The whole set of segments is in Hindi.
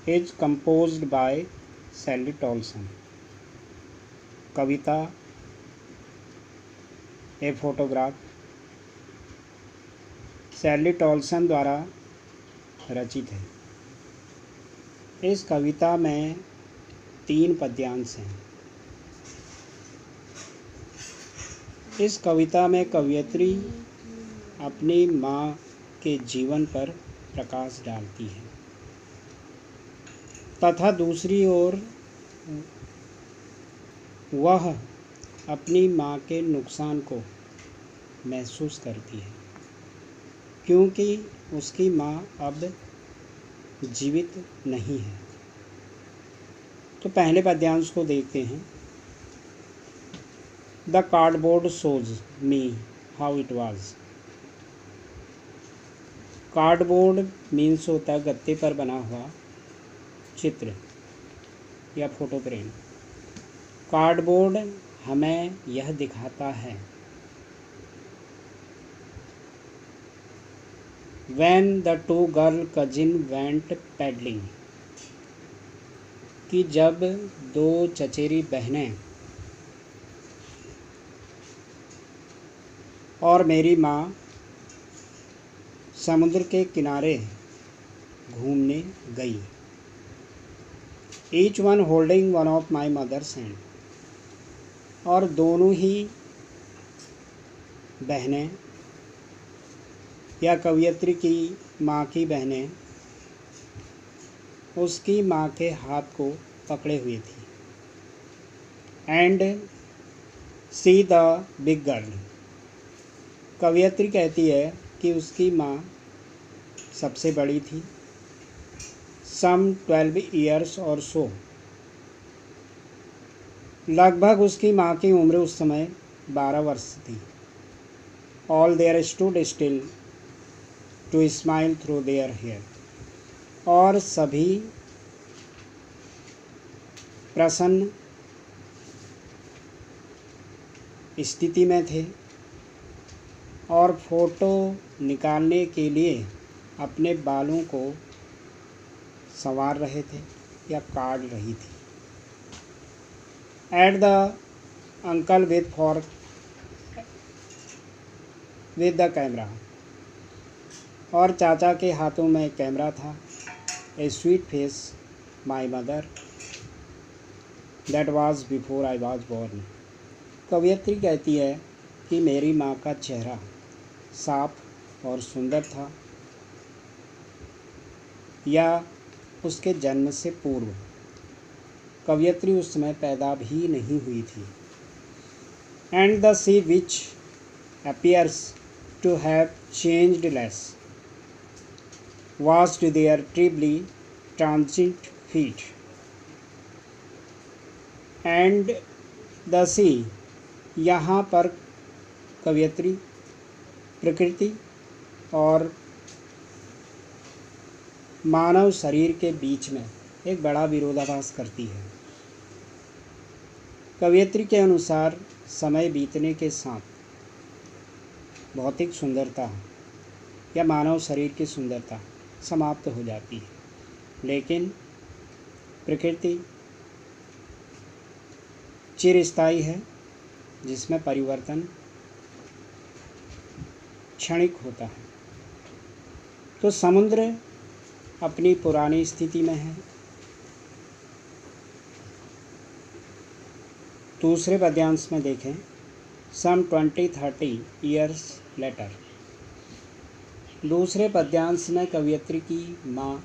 is composed by Sally Tolson. कविता ए फोटोग्राफ सैली टॉल्सन द्वारा रचित है। इस कविता में 3 पद्यांश हैं। इस कविता में कवयित्री अपनी माँ के जीवन पर प्रकाश डालती है तथा दूसरी ओर वह अपनी माँ के नुकसान को महसूस करती है क्योंकि उसकी माँ अब जीवित नहीं है। तो पहले पद्यांश को देखते हैं। The cardboard shows me how it was. Cardboard means होता है गत्ते पर बना हुआ चित्र या फोटो फ्रेम। कार्डबोर्ड हमें यह दिखाता है When the two girl cousin went paddling, कि जब 2 चचेरी बहनें और मेरी माँ समुद्र के किनारे घूमने गई। Each one holding one of my mother's hand, और दोनों ही बहनें या कवयित्री की माँ की बहनें उसकी माँ के हाथ को पकड़े हुई थी। And see the big girl, कवयित्री कहती है कि उसकी माँ सबसे बड़ी थी, सम 12 years और सो। लगभग उसकी माँ की उम्र उस समय 12 वर्ष थी। All their stood still to smile through their hair, और सभी प्रसन्न स्थिति में थे और फोटो निकालने के लिए अपने बालों को संवार रहे थे या काट रही थी। At the uncle with the camera, और चाचा के हाथों में कैमरा था। ए sweet face my mother that was before I was born, कवयित्री कहती है कि मेरी माँ का चेहरा साफ और सुंदर था या उसके जन्म से पूर्व। कवयित्री उस समय पैदा भी नहीं हुई थी। And the sea which appears to have changed less washed their trebly transient feet, and the sea, यहाँ पर कवयित्री प्रकृति और मानव शरीर के बीच में एक बड़ा विरोधाभास करती है। कवयित्री के अनुसार समय बीतने के साथ भौतिक सुंदरता या मानव शरीर की सुंदरता समाप्त हो जाती है, लेकिन प्रकृति चिरस्थायी है जिसमें परिवर्तन क्षणिक होता है। तो समुद्र अपनी पुरानी स्थिति में है। दूसरे पद्यांश में देखें। सम 20-30 years later, दूसरे पद्यांश में कवयित्री की माँ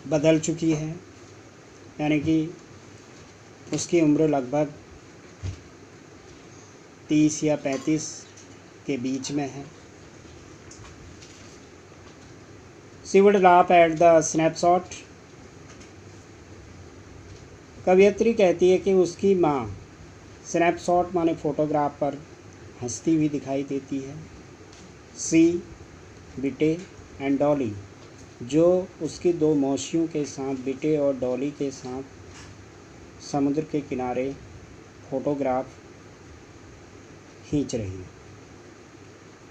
बदल चुकी है, यानी कि उसकी उम्र लगभग 30 या 35 के बीच में है। She would laugh at the snapshot, कवयित्री कहती है कि उसकी माँ स्नैपशॉट माने फोटोग्राफ पर हंसती हुई दिखाई देती है। सी बिटे एंड डॉली, जो उसकी 2 मौसियों के साथ बिटे और डॉली के साथ समुद्र के किनारे फोटोग्राफ खींच रही है।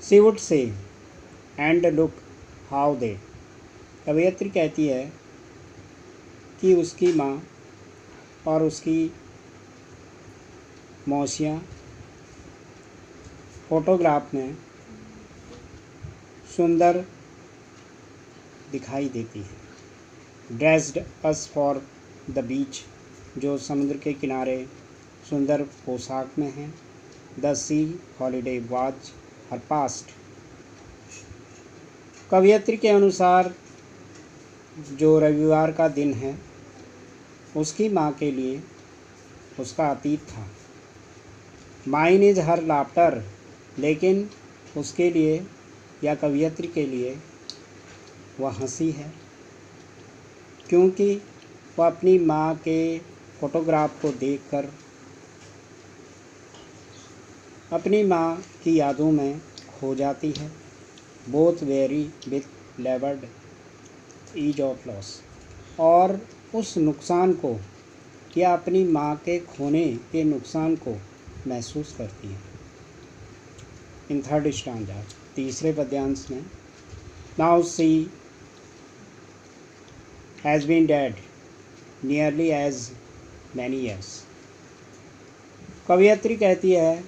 She would say and look how they. कवयित्री कहती है कि उसकी माँ और उसकी मौसियाँ फोटोग्राफ में सुंदर दिखाई देती है। Dressed us for the beach, जो समुद्र के किनारे सुंदर पोशाक में हैं। The C holiday was her past. कवयित्री के अनुसार जो रविवार का दिन है उसकी माँ के लिए उसका अतीत था। माइन इज हर लाफ्टर, लेकिन उसके लिए या कवयित्री के लिए वह हंसी है, क्योंकि वह अपनी माँ के फोटोग्राफ को देखकर अपनी माँ की यादों में खो जाती है। Both very with laboured ease of loss, और उस नुकसान को या अपनी माँ के खोने के नुकसान को महसूस करती है। इन थर्ड स्टांजा, तीसरे पद्यांश में, now she has been dead nearly as many years. कवयित्री कहती है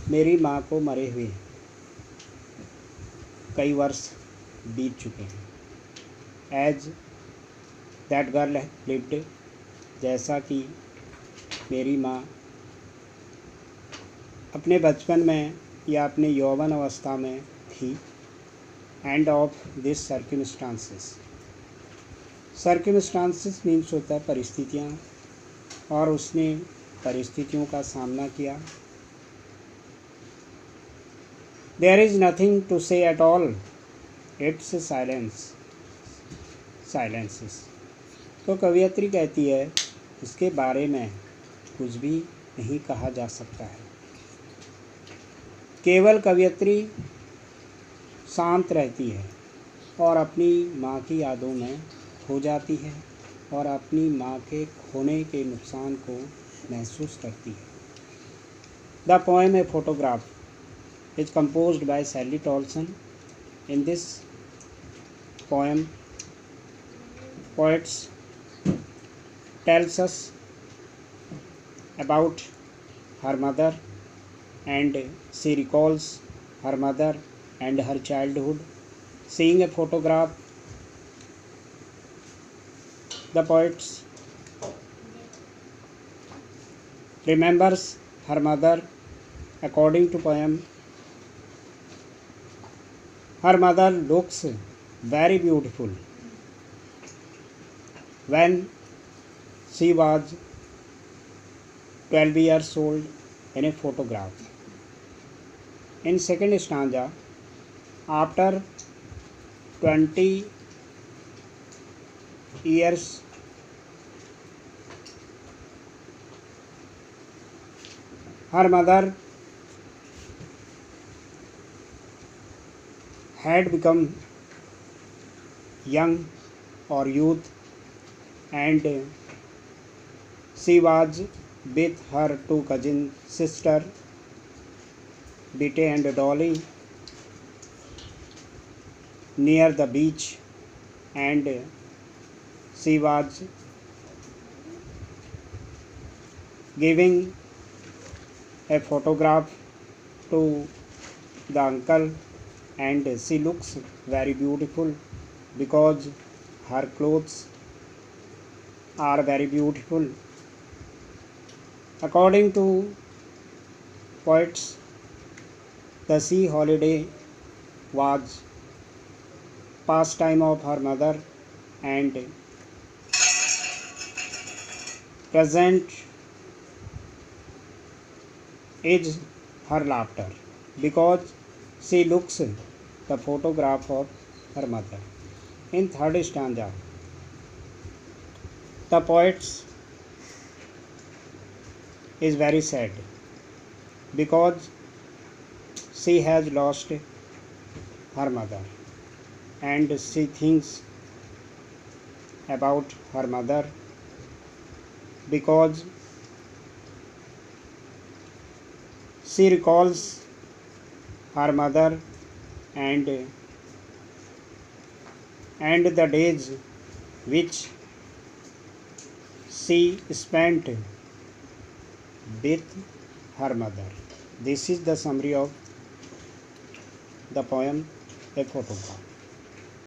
मेरी माँ को मरे हुए कई वर्ष बीत चुके हैं। एज दैट गर्ल लिव्ड, जैसा कि मेरी माँ अपने बचपन में या अपने यौवन अवस्था में थी। End of this circumstances, circumstances means होता है परिस्थितियाँ, और उसने परिस्थितियों का सामना किया। देयर इज़ नथिंग टू से एट ऑल, इट्स साइलेंसेस। तो कवयित्री कहती है इसके बारे में कुछ भी नहीं कहा जा सकता है। केवल कवयित्री शांत रहती है और अपनी माँ की यादों में खो जाती है और अपनी माँ के खोने के नुकसान को महसूस करती है। The poem a photograph is composed by Sally Tolson. In this poem, poets tells us about her mother, and she recalls her mother and her childhood. Seeing a photograph, the poets remembers her mother. According to poem, her mother looks very beautiful when she was 12 years old in a photograph. In second stanza, after 20 years her mother had become young or youth, and she was with her two cousin sister Bette and Dolly near the beach, and she was giving a photograph to the uncle, and she looks very beautiful because her clothes are very beautiful. According to poets, the sea holiday was pastime of her mother, and present is her laughter because she looks the photograph of her mother. In third stanza, the poet is very sad because she has lost her mother, and she thinks about her mother because she recalls her mother and the days which she spent with her mother. This is the summary of the poem A Photograph.